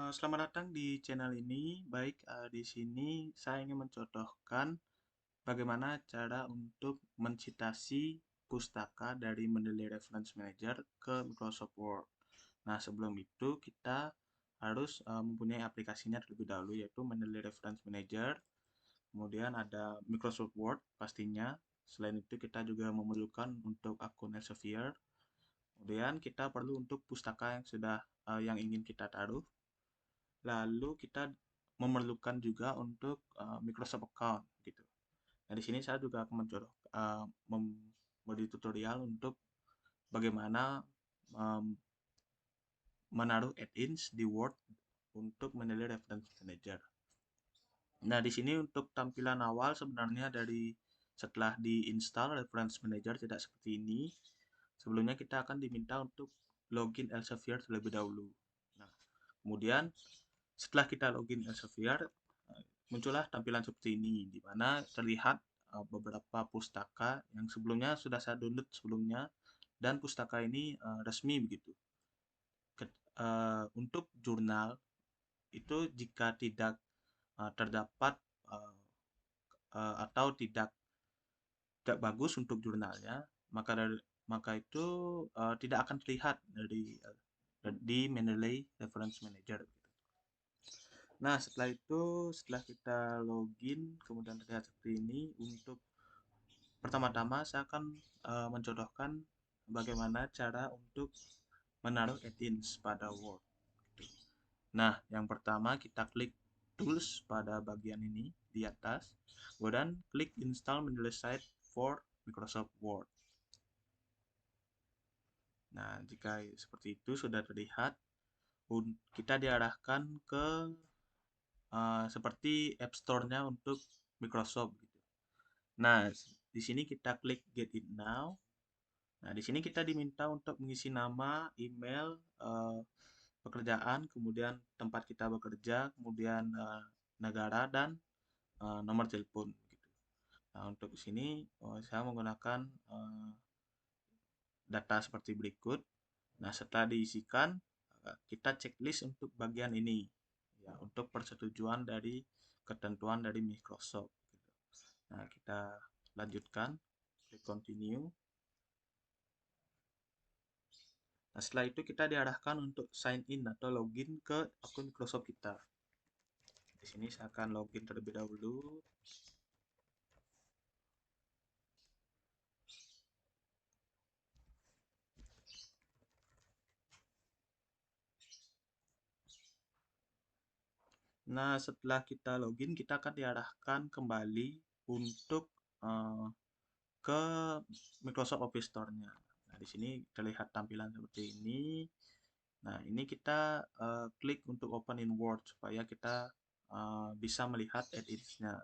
Selamat datang di channel ini. Baik, di sini saya ingin mencontohkan bagaimana cara untuk mencitasi pustaka dari Mendeley Reference Manager ke Microsoft Word. Nah, sebelum itu kita harus mempunyai aplikasinya terlebih dahulu, yaitu Mendeley Reference Manager. Kemudian ada Microsoft Word pastinya. Selain itu kita juga memerlukan untuk akun Elsevier. Kemudian kita perlu untuk pustaka yang sudah yang ingin kita taruh. Lalu kita memerlukan juga untuk Microsoft Account gitu. Nah, di sini saya juga akan memberi tutorial untuk bagaimana menaruh add-ins di Word untuk Mendeley Reference Manager. Nah, di sini untuk tampilan awal sebenarnya dari setelah diinstal Reference Manager tidak seperti ini. Sebelumnya kita akan diminta untuk login Elsevier terlebih dahulu. Nah, kemudian setelah kita login Elsevier, muncullah tampilan seperti ini, di mana terlihat beberapa pustaka yang sebelumnya sudah saya download sebelumnya, dan pustaka ini resmi begitu. Untuk jurnal itu jika tidak terdapat atau tidak bagus untuk jurnalnya, maka itu tidak akan terlihat di Mendeley Reference Manager. Nah, setelah kita login, kemudian terlihat seperti ini. Untuk pertama-tama saya akan mencontohkan bagaimana cara untuk menaruh add-ins pada Word. Nah, yang pertama kita klik Tools pada bagian ini di atas, kemudian klik Install Mendeley Site for Microsoft Word. Nah, jika seperti itu sudah terlihat, kita diarahkan ke seperti App Store-nya untuk Microsoft gitu. Nah, di sini kita klik Get It Now. Nah, di sini kita diminta untuk mengisi nama, email, pekerjaan, kemudian tempat kita bekerja, kemudian negara, dan nomor telepon gitu. Nah, untuk sini saya menggunakan data seperti berikut. Nah, setelah diisikan, kita checklist untuk bagian ini, ya, untuk persetujuan dari ketentuan dari Microsoft. Gitu. Nah, kita lanjutkan, klik continue. Nah, setelah itu kita diarahkan untuk sign in atau login ke akun Microsoft kita. Di sini saya akan login terlebih dahulu. Nah, setelah kita login, kita akan diarahkan kembali untuk ke Microsoft Office Store-nya. Nah, di sini terlihat tampilan seperti ini. Nah, ini kita klik untuk open in Word supaya kita bisa melihat add-ins-nya.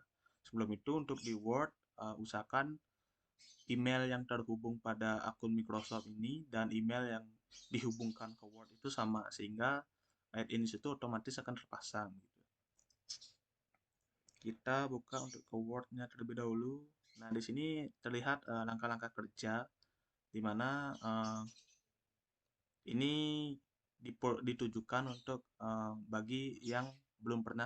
Sebelum itu untuk di Word, usahakan email yang terhubung pada akun Microsoft ini dan email yang dihubungkan ke Word itu sama, sehingga add-ins itu otomatis akan terpasang gitu. Kita buka untuk ke Word-nya terlebih dahulu. Nah, di sini terlihat langkah-langkah kerja di mana ini ditujukan untuk bagi yang belum pernah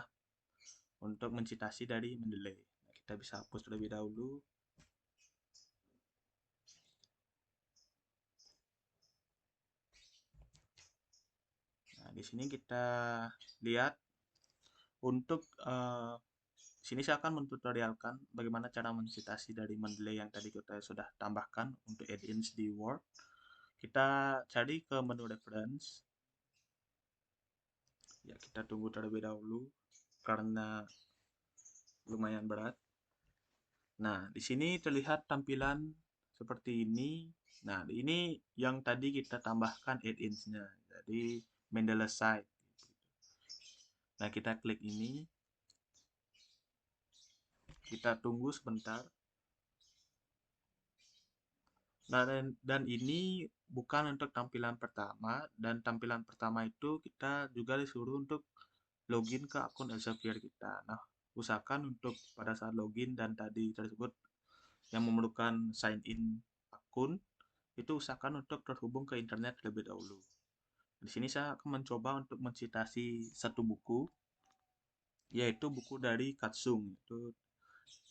untuk mencitasi dari Mendeley. Nah, kita bisa hapus terlebih dahulu. Nah, di sini kita lihat untuk sini saya akan mentutorialkan bagaimana cara mencitasi dari Mendeley yang tadi kita sudah tambahkan untuk add-ins di Word. Kita cari ke menu reference. Ya, kita tunggu terlebih dahulu karena lumayan berat. Nah, di sini terlihat tampilan seperti ini. Nah, ini yang tadi kita tambahkan add-ins-nya. Jadi Mendeley Site. Nah, kita klik ini. Kita tunggu sebentar. Nah, dan ini bukan untuk tampilan pertama. Dan tampilan pertama itu kita juga disuruh untuk login ke akun Elsevier kita. Nah, usahakan untuk pada saat login dan tadi tersebut yang memerlukan sign in akun, itu usahakan untuk terhubung ke internet terlebih dahulu. Di sini saya akan mencoba untuk mencitasi satu buku, yaitu buku dari Katsung, itu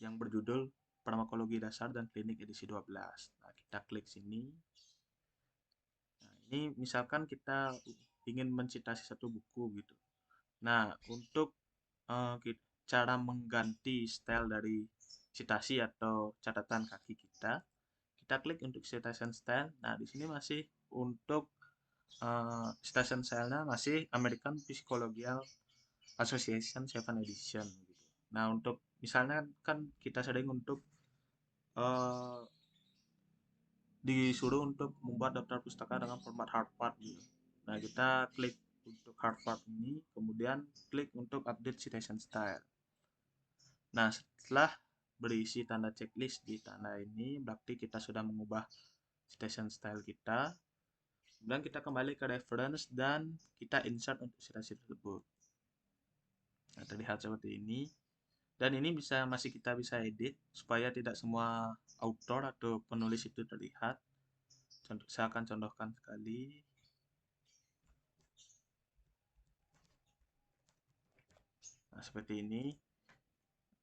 yang berjudul Farmakologi Dasar dan Klinik edisi 12. Nah, kita klik sini. Nah, ini misalkan kita ingin mencitasi satu buku gitu. Nah, untuk cara mengganti style dari citasi atau catatan kaki kita klik untuk citation style. Nah, di sini masih untuk citation style-nya masih American Psychological Association 7 Edition gitu. Nah, untuk misalnya kan kita sering untuk eh, disuruh untuk membuat daftar pustaka dengan format Harvard gitu. Nah, kita klik untuk Harvard ini, kemudian klik untuk update citation style. Nah, setelah berisi tanda checklist di tanda ini, berarti kita sudah mengubah citation style kita. Kemudian kita kembali ke reference dan kita insert untuk citasi tersebut. Nah, terlihat seperti ini. Dan ini masih kita bisa edit supaya tidak semua author atau penulis itu terlihat. Saya akan contohkan sekali. Nah, seperti ini.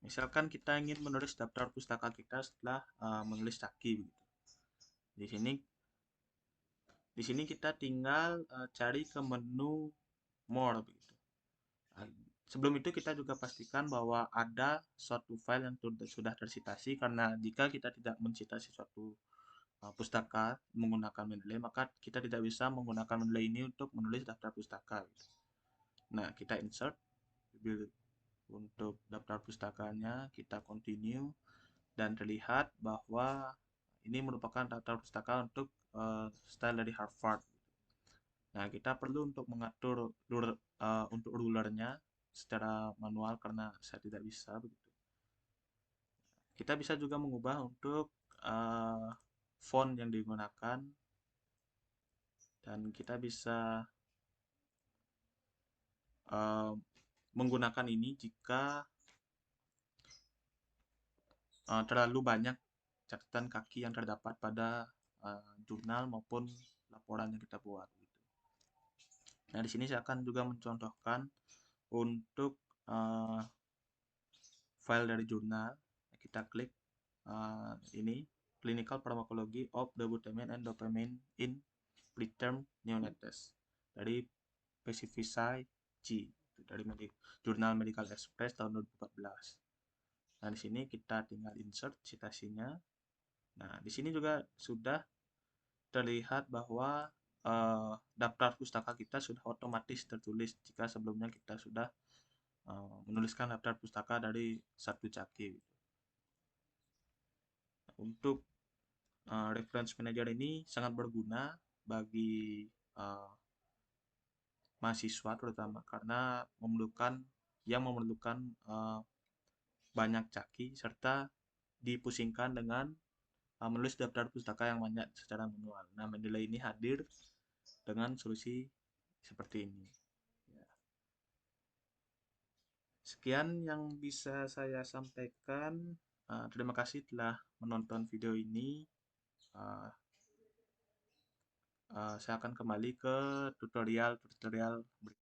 Misalkan kita ingin menulis daftar pustaka kita setelah menulis caki begitu. Di sini kita tinggal cari ke menu more begitu. Nah, sebelum itu kita juga pastikan bahwa ada suatu file yang sudah tersitasi, karena jika kita tidak mencitasi suatu pustaka menggunakan Mendeley, maka kita tidak bisa menggunakan Mendeley ini untuk menulis daftar pustaka gitu. Nah, kita insert untuk daftar pustakanya, kita continue, dan terlihat bahwa ini merupakan daftar pustaka untuk style dari Harvard. Nah, kita perlu untuk mengatur untuk rulernya secara manual karena saya tidak bisa begitu. Kita bisa juga mengubah untuk font yang digunakan, dan kita bisa menggunakan ini jika terlalu banyak catatan kaki yang terdapat pada jurnal maupun laporan yang kita buat gitu. Nah, di sini saya akan juga mencontohkan untuk file dari jurnal. Kita klik ini Clinical Pharmacology of Dobutamine and Dopamine in Preterm Neonates dari Specify G, dari jurnal Medical Express tahun 2014. Nah, di sini kita tinggal insert citasinya. Nah, di sini juga sudah terlihat bahwa daftar pustaka kita sudah otomatis tertulis jika sebelumnya kita sudah menuliskan daftar pustaka dari satu caki. Untuk reference manager ini sangat berguna bagi mahasiswa terutama karena memerlukan banyak caki serta dipusingkan dengan menulis daftar pustaka yang banyak secara manual. Nah, Mendeley ini hadir dengan solusi seperti ini. Sekian yang bisa saya sampaikan. Terima kasih telah menonton video ini. Saya akan kembali ke tutorial berikutnya.